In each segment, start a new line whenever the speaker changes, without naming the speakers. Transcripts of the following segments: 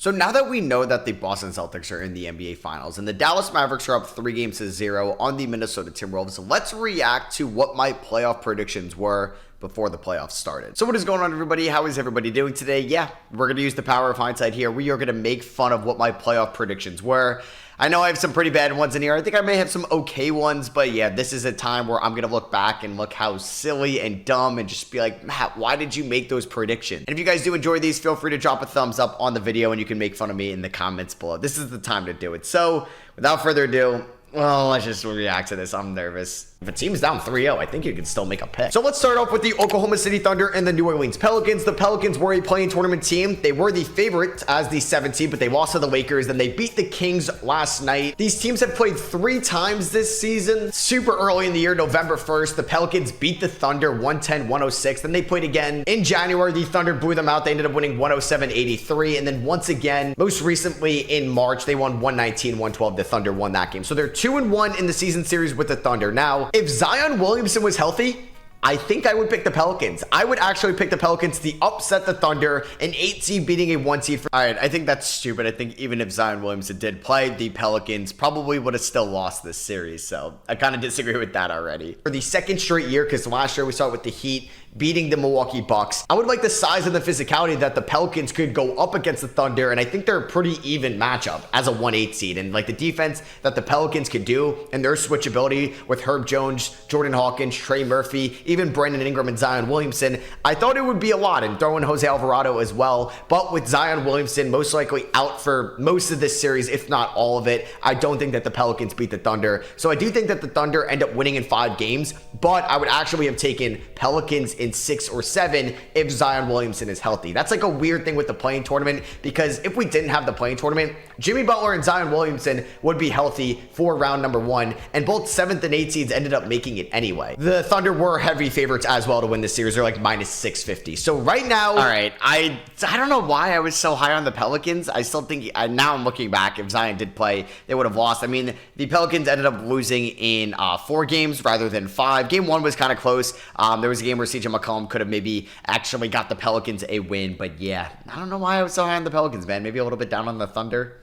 So now that we know that the Boston Celtics are in the NBA Finals and the Dallas Mavericks are up 3-0 on the Minnesota Timberwolves, let's react to what my playoff predictions were before the playoffs started. So what is going on, everybody? How is everybody doing today? Yeah, we're going to use the power of hindsight here. We are going to make fun of what my playoff predictions were. I know I have some pretty bad ones in here. I think I may have some okay ones, but yeah, this is a time where I'm going to look back and look how silly and dumb and just be like, Matt, why did you make those predictions? And if you guys do enjoy these, feel free to drop a thumbs up on the video and you can make fun of me in the comments below. This is the time to do it. So without further ado, well, let's just react to this. I'm nervous. If a team's down 3-0, I think you can still make a pick. So let's start off with the Oklahoma City Thunder and the New Orleans Pelicans. The Pelicans were a play-in tournament team. They were the favorite as the 7th seed, but they lost to the Lakers. Then they beat the Kings last night. These teams have played 3 times this season. Super early in the year, November 1st, the Pelicans beat the Thunder 110-106. Then they played again in January. The Thunder blew them out. They ended up winning 107-83. And then once again, most recently in March, they won 119-112. The Thunder won that game. So they're 2-1 in the season series with the Thunder. Now, if Zion Williamson was healthy, I think I would pick the Pelicans. I would actually pick the Pelicans to upset the Thunder, an 8 seed beating a 1 seed. All right, I think that's stupid. I think even if Zion Williamson did play, the Pelicans probably would have still lost this series. So I kind of disagree with that already. For the second straight year, because last year we saw it with the Heat beating the Milwaukee Bucks, I would like the size and the physicality that the Pelicans could go up against the Thunder, and I think they're a pretty even matchup as a 1-8 seed. And like the defense that the Pelicans could do and their switchability with Herb Jones, Jordan Hawkins, Trey Murphy, even Brandon Ingram and Zion Williamson, I thought it would be a lot, and throw in Jose Alvarado as well. But with Zion Williamson most likely out for most of this series, if not all of it, I don't think that the Pelicans beat the Thunder. So I do think that the Thunder end up winning in 5 games, but I would actually have taken Pelicans in 6 or 7 if Zion Williamson is healthy. That's like a weird thing with the play-in tournament, because if we didn't have the play-in tournament, Jimmy Butler and Zion Williamson would be healthy for round number 1, and both 7th and 8th seeds ended up making it anyway. The Thunder were heavy favorites as well to win this series. They're like minus 650. So right now, all right, I don't know why I was so high on the Pelicans. I still think, now I'm looking back, if Zion did play, they would have lost. I mean, the Pelicans ended up losing in 4 games rather than 5. Game 1 was kind of close. There was a game where CJ McCollum could have maybe actually got the Pelicans a win, but yeah, I don't know why I was so high on the Pelicans, man. Maybe a little bit down on the Thunder.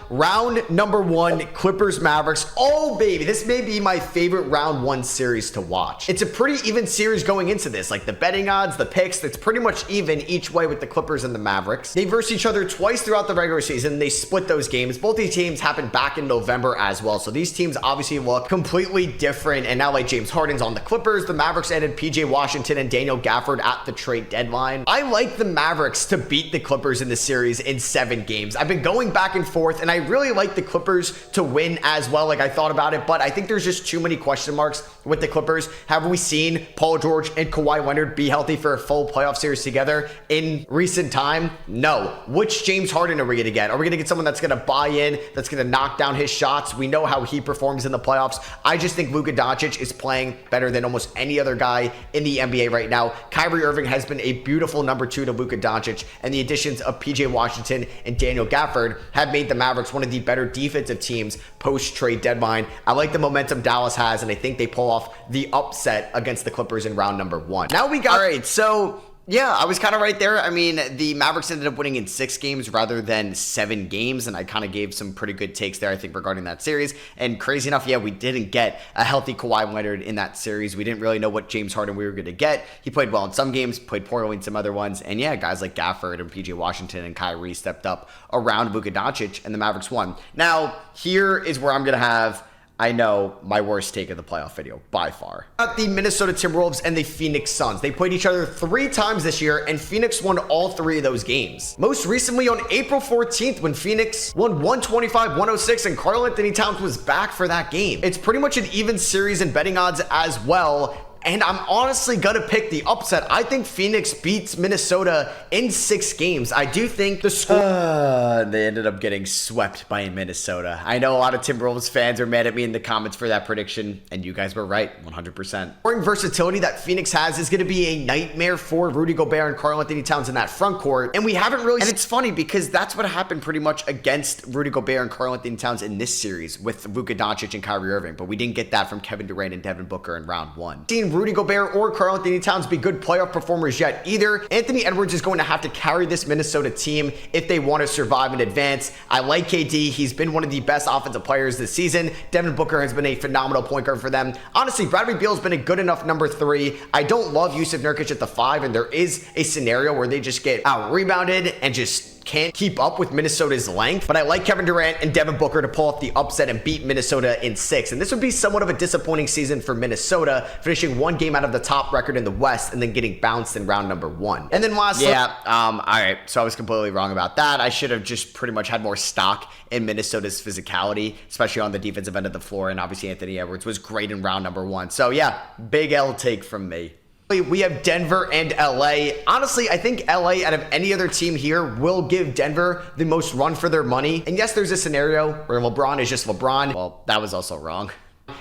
Round number 1, Clippers Mavericks. Oh baby, this may be my favorite round 1 series to watch. It's a pretty even series going into this, like the betting odds, the picks, it's pretty much even each way with the Clippers and the Mavericks. They versed each other twice throughout the regular season. They split those games. Both these teams happened back in November as well, so these teams obviously look completely different. And now like James Harden's on the Clippers, the Mavericks added PJ Washington and Daniel Gafford at the trade deadline. I like the Mavericks to beat the Clippers in the series in 7 games. I've been going back and forth, and I really like the Clippers to win as well. Like I thought about it, but I think there's just too many question marks with the Clippers. Have we seen Paul George and Kawhi Leonard be healthy for a full playoff series together in recent time? No. Which James Harden are we going to get? Are we going to get someone that's going to buy in, that's going to knock down his shots? We know how he performs in the playoffs. I just think Luka Doncic is playing better than almost any other guy in the NBA right now. Kyrie Irving has been a beautiful number 2 to Luka Doncic, and the additions of PJ Washington and Daniel Gafford have made the Mavericks one of the better defensive teams post-trade deadline. I like the momentum Dallas has, and I think they pull off the upset against the Clippers in round number 1. Now we got... All right, so... yeah, I was kind of right there. I mean, the Mavericks ended up winning in 6 games rather than 7 games, and I kind of gave some pretty good takes there, I think, regarding that series. And crazy enough, yeah, we didn't get a healthy Kawhi Leonard in that series. We didn't really know what James Harden we were going to get. He played well in some games, played poorly in some other ones, and yeah, guys like Gafford and PJ Washington and Kyrie stepped up around Luka Doncic, and the Mavericks won. Now, here is where I'm going to have... I know, my worst take of the playoff video, by far. The Minnesota Timberwolves and the Phoenix Suns. They played each other 3 times this year, and Phoenix won all 3 of those games. Most recently on April 14th, when Phoenix won 125-106, and Karl Anthony Towns was back for that game. It's pretty much an even series in betting odds as well. And I'm honestly going to pick the upset. I think Phoenix beats Minnesota in 6 games. I do think the score... they ended up getting swept by Minnesota. I know a lot of Timberwolves fans are mad at me in the comments for that prediction, and you guys were right, 100%. Scoring versatility that Phoenix has is going to be a nightmare for Rudy Gobert and Karl Anthony Towns in that front court. And we haven't really... And it's funny because that's what happened pretty much against Rudy Gobert and Karl Anthony Towns in this series with Luka Doncic and Kyrie Irving. But we didn't get that from Kevin Durant and Devin Booker in round 1. Seeing Rudy Gobert or Karl Anthony Towns be good playoff performers yet either. Anthony Edwards is going to have to carry this Minnesota team if they want to survive and advance. I like KD. He's been one of the best offensive players this season. Devin Booker has been a phenomenal point guard for them. Honestly, Bradley Beal's been a good enough number 3. I don't love Yusuf Nurkic at the 5, and there is a scenario where they just get out-rebounded and just can't keep up with Minnesota's length, but I like Kevin Durant and Devin Booker to pull off the upset and beat Minnesota in 6. And this would be somewhat of a disappointing season for Minnesota, finishing 1 game out of the top record in the West and then getting bounced in round number 1. And then lastly, all right, so I was completely wrong about that. I should have just pretty much had more stock in Minnesota's physicality, especially on the defensive end of the floor, and obviously Anthony Edwards was great in round number 1. So yeah, big L take from me. We have Denver and LA. Honestly, I think LA, out of any other team here, will give Denver the most run for their money. And yes, there's a scenario where LeBron is just LeBron. Well, that was also wrong.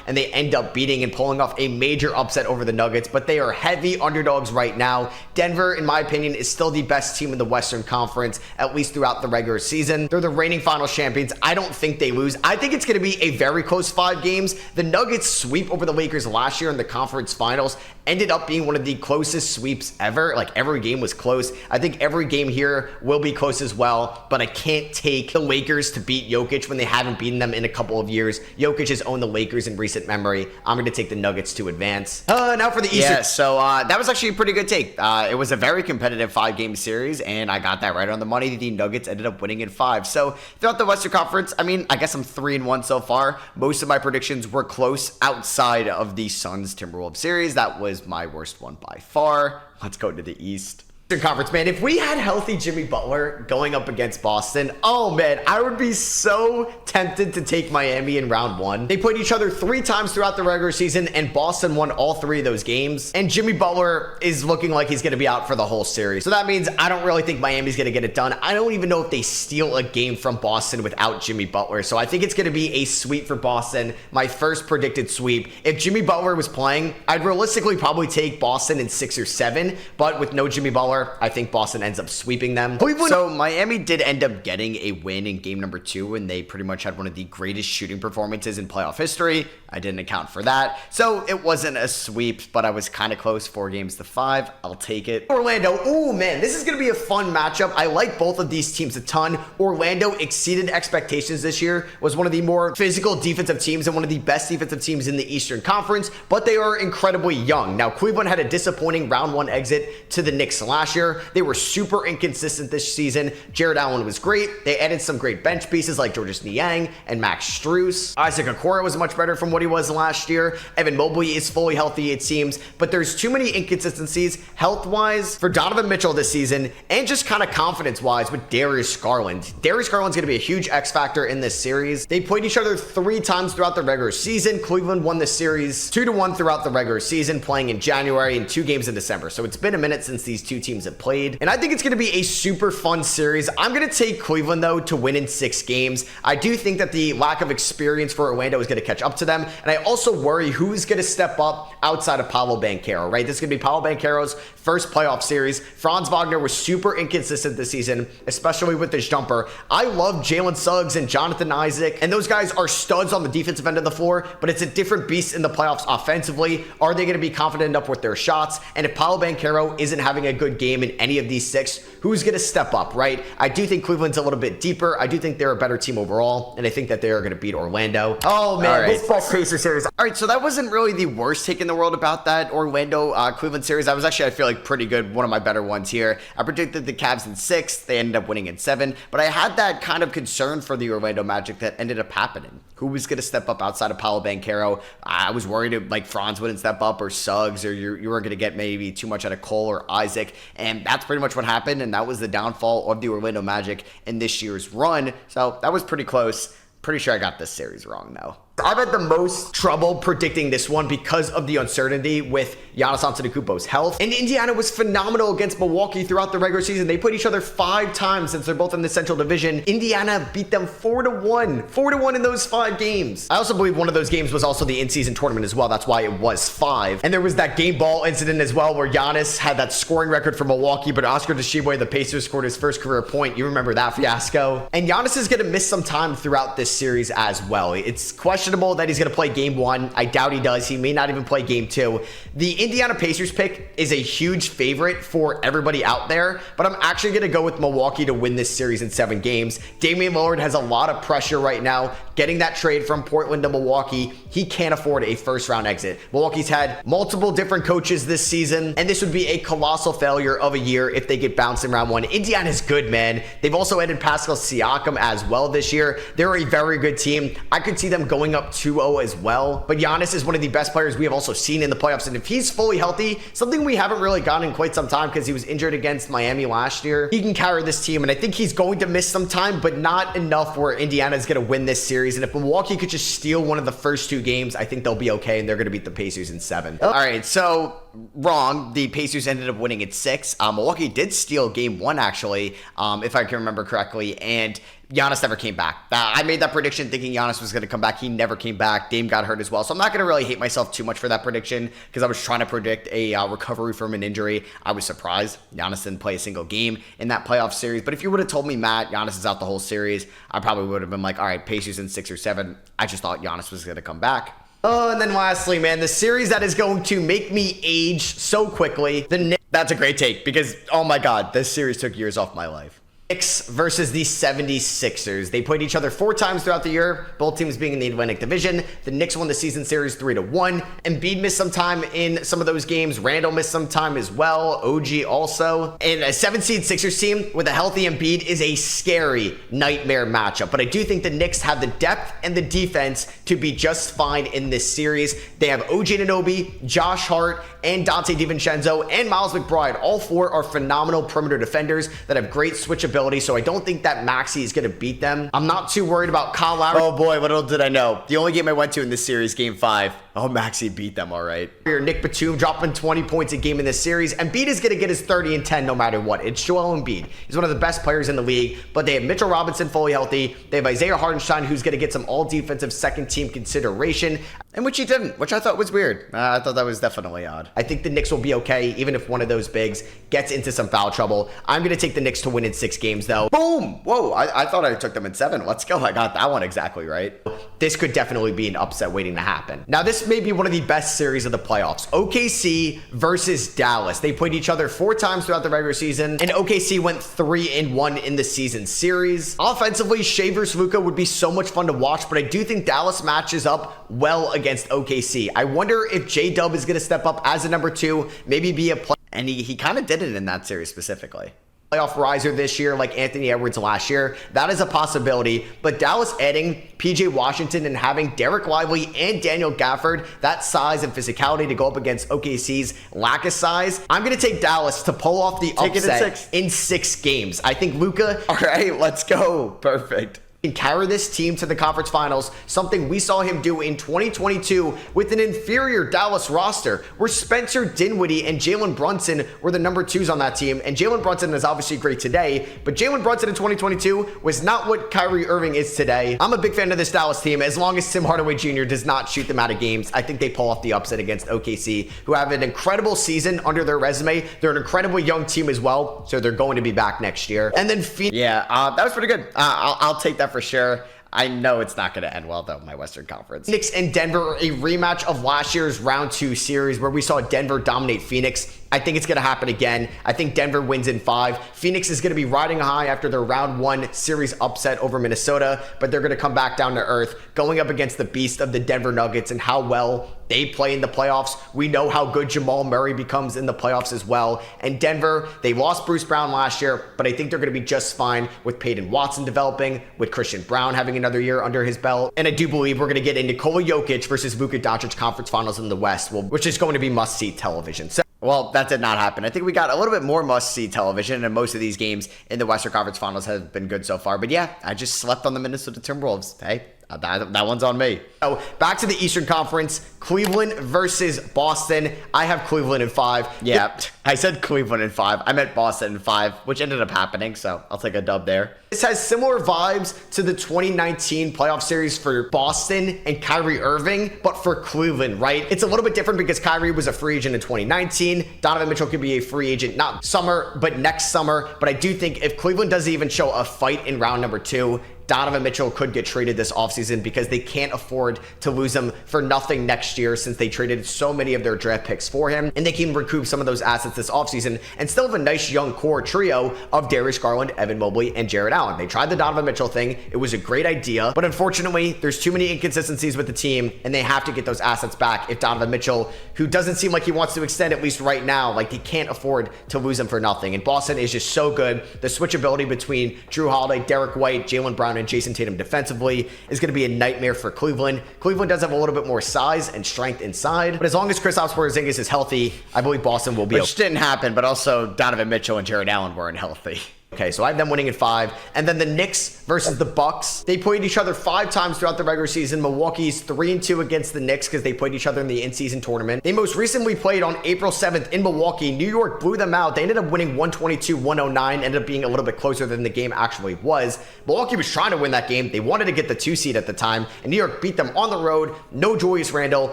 And they end up beating and pulling off a major upset over the Nuggets, but they are heavy underdogs right now. Denver, in my opinion, is still the best team in the Western Conference, at least throughout the regular season. They're the reigning finals champions. I don't think they lose. I think it's going to be a very close 5 games. The Nuggets sweep over the Lakers last year in the conference finals ended up being one of the closest sweeps ever. Like, every game was close. I think every game here will be close as well, but I can't take the Lakers to beat Jokic when they haven't beaten them in a couple of years. Jokic has owned the Lakers in recent memory. I'm going to take the Nuggets to advance. Now for the Eastern. Yeah, so that was actually a pretty good take. It was a very competitive 5-game series, and I got that right on the money. The Nuggets ended up winning in 5. So throughout the Western Conference, I mean, I guess I'm 3-1 so far. Most of my predictions were close outside of the Suns-Timberwolves series. That was my worst one by far. Let's go to the East. Conference, man, if we had healthy Jimmy Butler going up against Boston, oh man, I would be so tempted to take Miami in round 1. They played each other 3 times throughout the regular season, and Boston won all 3 of those games. And Jimmy Butler is looking like he's going to be out for the whole series. So that means I don't really think Miami's going to get it done. I don't even know if they steal a game from Boston without Jimmy Butler. So I think it's going to be a sweep for Boston. My first predicted sweep. If Jimmy Butler was playing, I'd realistically probably take Boston in 6 or 7, but with no Jimmy Butler, I think Boston ends up sweeping them. So Miami did end up getting a win in game number 2, and they pretty much had one of the greatest shooting performances in playoff history. I didn't account for that. So it wasn't a sweep, but I was kind of close, 4-5. I'll take it. Orlando. Oh man, this is going to be a fun matchup. I like both of these teams a ton. Orlando exceeded expectations this year, was one of the more physical defensive teams and one of the best defensive teams in the Eastern Conference, but they are incredibly young. Now, Cleveland had a disappointing round 1 exit to the Knicks last year. They were super inconsistent this season. Jared Allen was great. They added some great bench pieces like Georges Niang and Max Strus. Isaac Okoro was much better from what he was last year. Evan Mobley is fully healthy, it seems, but there's too many inconsistencies health-wise for Donovan Mitchell this season, and just kind of confidence-wise with Darius Garland. Darius Garland's going to be a huge X factor in this series. They played each other 3 times throughout the regular season. Cleveland won the series 2-1 throughout the regular season, playing in January and 2 games in December. So it's been a minute since these 2 teams have played, and I think it's going to be a super fun series. I'm going to take Cleveland, though, to win in 6 games. I do think that the lack of experience for Orlando is going to catch up to them, and I also worry who's going to step up outside of Paolo Banchero, right? This is going to be Paolo Banchero's first playoff series. Franz Wagner was super inconsistent this season, especially with his jumper. I love Jalen Suggs and Jonathan Isaac, and those guys are studs on the defensive end of the floor, but it's a different beast in the playoffs offensively. Are they going to be confident enough with their shots? And if Paolo Banchero isn't having a good game in any of these 6, who's going to step up, right? I do think Cleveland's a little bit deeper. I do think they're a better team overall, and I think that they are going to beat Orlando. Oh man, this Bucks Pacers series. All right, so that wasn't really the worst take in the world about that Orlando Cleveland series. That was actually, I feel like, pretty good. One of my better ones here. I predicted the Cavs in 6. They ended up winning in 7, but I had that kind of concern for the Orlando Magic that ended up happening. Who was going to step up outside of Paolo Banchero? I was worried if, like, Franz wouldn't step up, or Suggs, or you were going to get maybe too much out of Cole or Isaac, and that's pretty much what happened, and that was the downfall of the Orlando Magic in this year's run. So that was pretty close. Pretty sure I got this series wrong, though. I've had the most trouble predicting this one because of the uncertainty with Giannis Antetokounmpo's health. And Indiana was phenomenal against Milwaukee throughout the regular season. They played each other 5 times since they're both in the Central Division. Indiana beat them 4-1. 4-1 in those 5 games. I also believe one of those games was also the in-season tournament as well. That's why it was 5. And there was that game ball incident as well where Giannis had that scoring record for Milwaukee, but Oscar Tshiebwe, the Pacers, scored his first career point. You remember that fiasco. And Giannis is going to miss some time throughout this series as well. It's questionable questionable that he's going to play game 1. I doubt he does. He may not even play game 2. The Indiana Pacers pick is a huge favorite for everybody out there, but I'm actually going to go with Milwaukee to win this series in 7 games. Damian Lillard has a lot of pressure right now. Getting that trade from Portland to Milwaukee, he can't afford a first-round exit. Milwaukee's had multiple different coaches this season, and this would be a colossal failure of a year if they get bounced in round 1. Indiana's good, man. They've also added Pascal Siakam as well this year. They're a very good team. I could see them going up 2-0 as well, but Giannis is one of the best players we have also seen in the playoffs, and if he's fully healthy, something we haven't really gotten in quite some time because he was injured against Miami last year, he can carry this team, and I think he's going to miss some time, but not enough where Indiana's going to win this series. And if Milwaukee could just steal one of the first 2 games, I think they'll be okay, and they're going to beat the Pacers in 7. All right, so wrong. The Pacers ended up winning at 6. Milwaukee did steal game 1, actually, if I can remember correctly, and Giannis never came back. I made that prediction thinking Giannis was going to come back. He never came back. Dame got hurt as well. So I'm not going to really hate myself too much for that prediction because I was trying to predict a recovery from an injury. I was surprised Giannis didn't play a single game in that playoff series. But if you would have told me, Matt, Giannis is out the whole series, I probably would have been like, all right, Pacers in 6 or 7. I just thought Giannis was going to come back. Oh, and then lastly, man, the series that is going to make me age so quickly, the Knicks. That's a great take because, oh my God, this series took years off my life. Knicks versus the 76ers. They played each other 4 times throughout the year, both teams being in the Atlantic Division. The Knicks won the season series 3-1. Embiid missed some time in some of those games. Randall missed some time as well. OG also. And a 7-seed Sixers team with a healthy Embiid is a scary nightmare matchup. But I do think the Knicks have the depth and the defense to be just fine in this series. They have OG Anunoby, Josh Hart, and Dante DiVincenzo, and Miles McBride. All 4 are phenomenal perimeter defenders that have great switchability. So I don't think that Maxey is going to beat them. I'm not too worried about Kyle Lowry. Oh boy, little did I know. The only game I went to in this series, game 5. Oh, Maxey beat them, all right. Nick Batum dropping 20 points a game in this series. Embiid is going to get his 30 and 10 no matter what. It's Joel Embiid. He's one of the best players in the league, but they have Mitchell Robinson fully healthy. They have Isaiah Hartenstein, who's going to get some all-defensive second-team consideration, and which he didn't, which I thought was weird. I thought that was definitely odd. I think the Knicks will be okay, even if one of those bigs gets into some foul trouble. I'm going to take the Knicks to win in 6 games, though. Boom! Whoa, I thought I took them in 7. Let's go. I got that one exactly right. This could definitely be an upset waiting to happen. Now, this may be one of the best series of the playoffs. OKC versus Dallas. They played each other 4 times throughout the regular season, and OKC went 3-1 in the season series. Offensively, Shea versus Luka would be so much fun to watch, but I do think Dallas matches up well against OKC. I wonder if J-Dub is going to step up as a number 2, maybe be a player, and he kind of did it in that series specifically. Playoff riser this year like Anthony Edwards last year. That is a possibility, but Dallas adding PJ Washington and having Derek Lively and Daniel Gafford, that size and physicality to go up against OKC's lack of size, I'm going to take Dallas to pull off the upset in 6 games. I think Luka, all right, let's go. Perfect. Can carry this team to the conference finals, something we saw him do in 2022 with an inferior Dallas roster where Spencer Dinwiddie and Jalen Brunson were the number 2s on that team, and Jalen Brunson is obviously great today, but Jalen Brunson in 2022 was not what Kyrie Irving is today. I'm a big fan of this Dallas team as long as Tim Hardaway Jr. does not shoot them out of games. I think they pull off the upset against OKC, who have an incredible season under their resume. They're an incredibly young team as well, so they're going to be back next year. And then that was pretty good. I'll take that for sure. I know it's not going to end well, though, my Western Conference. Phoenix and Denver, a rematch of last year's round 2 series where we saw Denver dominate Phoenix. I think it's going to happen again. I think Denver wins in 5. Phoenix is going to be riding high after their round 1 series upset over Minnesota, but they're going to come back down to earth, going up against the beast of the Denver Nuggets and how well they play in the playoffs. We know how good Jamal Murray becomes in the playoffs as well. And Denver, they lost Bruce Brown last year, but I think they're going to be just fine with Peyton Watson developing, with Christian Brown having another year under his belt. And I do believe we're going to get a Nikola Jokic versus Luka Doncic conference finals in the West, which is going to be must-see television. So, well, that did not happen. I think we got a little bit more must-see television, and most of these games in the Western Conference Finals have been good so far. But yeah, I just slept on the Minnesota Timberwolves. Hey, that one's on me. So back to the Eastern Conference, Cleveland versus Boston. I have Cleveland in 5. Yeah, I said Cleveland in 5. I meant Boston in 5, which ended up happening, so I'll take a dub there. This has similar vibes to the 2019 playoff series for Boston and Kyrie Irving, but for Cleveland, right? It's a little bit different because Kyrie was a free agent in 2019. Donovan Mitchell could be a free agent, not summer, but next summer. But I do think if Cleveland doesn't even show a fight in round number 2, Donovan Mitchell could get traded this offseason because they can't afford to lose him for nothing next year since they traded so many of their draft picks for him, and they can recoup some of those assets this offseason and still have a nice young core trio of Darius Garland, Evan Mobley, and Jarrett Allen. They tried the Donovan Mitchell thing. It was a great idea, but unfortunately, there's too many inconsistencies with the team, and they have to get those assets back if Donovan Mitchell, who doesn't seem like he wants to extend at least right now, like they can't afford to lose him for nothing. And Boston is just so good. The switchability between Drew Holiday, Derek White, Jaylen Brown, and Jason Tatum defensively is going to be a nightmare for Cleveland. Cleveland does have a little bit more size and strength inside, but as long as Kristaps Porzingis is healthy, I believe Boston will be. Which didn't happen, but also Donovan Mitchell and Jarrett Allen weren't healthy. Okay, so I have them winning in 5. And then the Knicks versus the Bucks. They played each other 5 times throughout the regular season. Milwaukee's 3-2 against the Knicks because they played each other in the in-season tournament. They most recently played on April 7th in Milwaukee. New York blew them out. They ended up winning 122-109. Ended up being a little bit closer than the game actually was. Milwaukee was trying to win that game. They wanted to get the 2 seed at the time, and New York beat them on the road. No Julius Randle.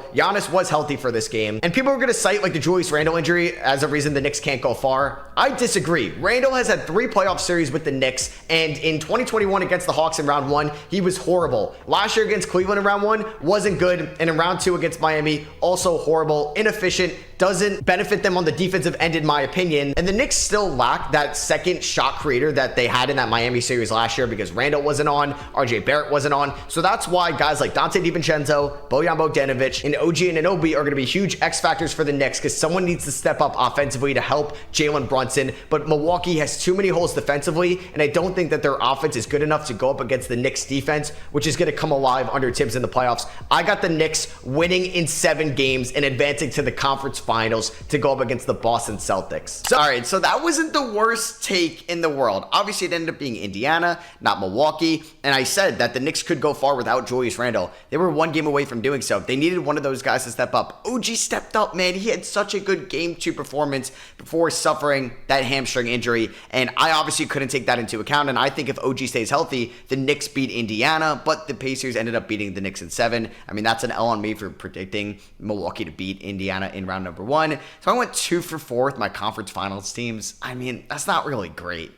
Giannis was healthy for this game. And people are going to cite like the Julius Randle injury as a reason the Knicks can't go far. I disagree. Randle has had 3 playoff series with the Knicks, and in 2021 against the Hawks in round 1, he was horrible. Last year against Cleveland in round 1 wasn't good, and in round 2 against Miami, also horrible, inefficient, doesn't benefit them on the defensive end in my opinion. And the Knicks still lack that second shot creator that they had in that Miami series last year because Randle wasn't on, RJ Barrett wasn't on. So that's why guys like Dante DiVincenzo, Bojan Bogdanovic, and OG Anunoby are going to be huge X factors for the Knicks because someone needs to step up offensively to help Jalen Brunson. But Milwaukee has too many holes defensively, and I don't think that their offense is good enough to go up against the Knicks defense, which is going to come alive under Tibbs in the playoffs. I got the Knicks winning in 7 games and advancing to the conference finals to go up against the Boston Celtics. So, all right, so that wasn't the worst take in the world. Obviously, it ended up being Indiana, not Milwaukee, and I said that the Knicks could go far without Julius Randle. They were 1 game away from doing so. They needed one of those guys to step up. OG stepped up, man. He had such a good game 2 performance before suffering that hamstring injury, and I obviously couldn't take that into account, and I think if OG stays healthy, the Knicks beat Indiana, but the Pacers ended up beating the Knicks in 7. I mean, that's an L on me for predicting Milwaukee to beat Indiana in round number 1. So I went 2 for 4 with my conference finals teams. I mean, that's not really great.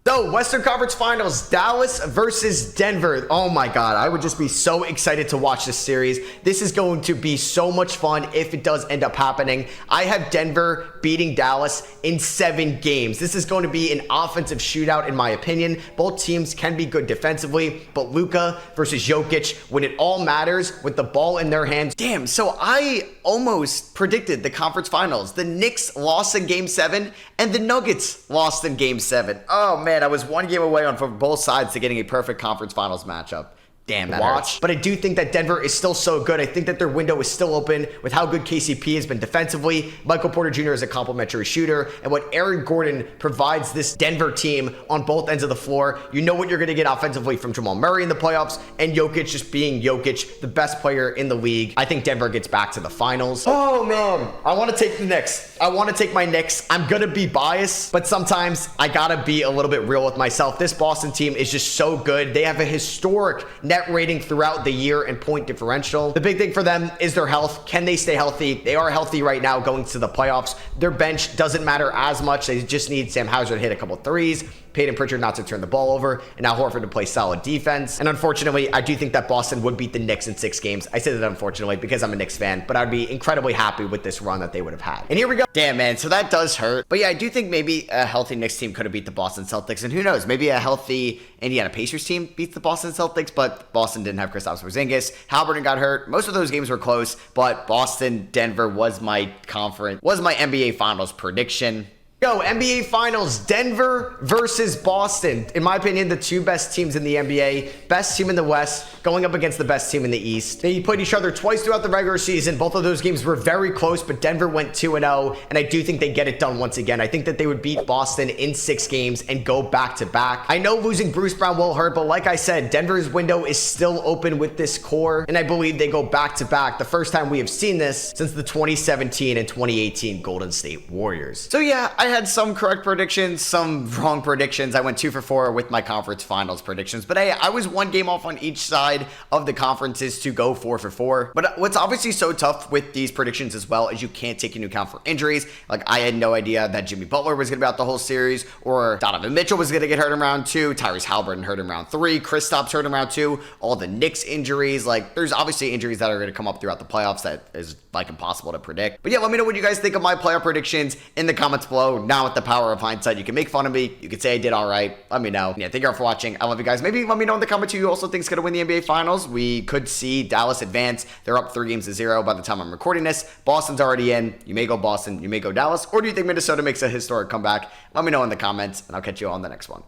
So, Western Conference Finals, Dallas versus Denver. Oh my God, I would just be so excited to watch this series. This is going to be so much fun if it does end up happening. I have Denver beating Dallas in 7 games. This is going to be an offensive shootout in my opinion. Both teams can be good defensively, but Luka versus Jokic, when it all matters with the ball in their hands. Damn, so I almost predicted the conference finals. The Knicks lost in game 7 and the Nuggets lost in game 7. Oh man, I was 1 game away on from both sides to getting a perfect conference finals matchup. Damn, that hurts. But I do think that Denver is still so good. I think that their window is still open with how good KCP has been defensively. Michael Porter Jr. is a complimentary shooter. And what Aaron Gordon provides this Denver team on both ends of the floor, you know what you're going to get offensively from Jamal Murray in the playoffs and Jokic just being Jokic, the best player in the league. I think Denver gets back to the finals. Oh, man. I want to take the Knicks. I want to take my Knicks. I'm going to be biased, but sometimes I got to be a little bit real with myself. This Boston team is just so good. They have a historic net rating throughout the year and point differential. The big thing for them is their health. Can they stay healthy? They are healthy right now going to the playoffs. Their bench doesn't matter as much. They just need Sam Hauser to hit a couple threes, Peyton Pritchard not to turn the ball over, and Al Horford to play solid defense. And unfortunately, I do think that Boston would beat the Knicks in 6 games. I say that unfortunately because I'm a Knicks fan, but I'd be incredibly happy with this run that they would have had. And here we go. Damn, man. So that does hurt. But yeah, I do think maybe a healthy Knicks team could have beat the Boston Celtics. And who knows? Maybe a healthy Indiana Pacers team beats the Boston Celtics, but Boston didn't have Kristaps Porzingis. Halliburton got hurt. Most of those games were close, but Boston, Denver was my NBA Finals prediction. Yo, NBA Finals, Denver versus Boston. In my opinion, the 2 best teams in the NBA. Best team in the West going up against the best team in the East. They played each other twice throughout the regular season. Both of those games were very close, but Denver went 2-0, and I do think they get it done once again. I think that they would beat Boston in 6 games and go back-to-back. I know losing Bruce Brown will hurt, but like I said, Denver's window is still open with this core, and I believe they go back-to-back. The first time we have seen this since the 2017 and 2018 Golden State Warriors. So yeah, I had some correct predictions, some wrong predictions. I went 2 for 4 with my conference finals predictions. But hey, I was 1 game off on each side of the conferences to go 4 for 4. But what's obviously so tough with these predictions as well is you can't take into account for injuries. Like, I had no idea that Jimmy Butler was going to be out the whole series, or Donovan Mitchell was going to get hurt in round 2, Tyrese Halliburton hurt in round 3, Kristaps hurt in round 2, all the Knicks injuries. Like, there's obviously injuries that are going to come up throughout the playoffs that is like impossible to predict. But yeah, let me know what you guys think of my playoff predictions in the comments below. Now with the power of hindsight, you can make fun of me, you can say I did all right. Let me know. Yeah, thank you all for watching. I love you guys. Maybe let me know in the comments who you also think is going to win the NBA Finals. We could see Dallas advance. They're up 3-0 by the time I'm recording this. Boston's already in. You may go Boston, you may go Dallas, or do you think Minnesota makes a historic comeback? Let me know in the comments, and I'll catch you on the next one.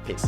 Peace.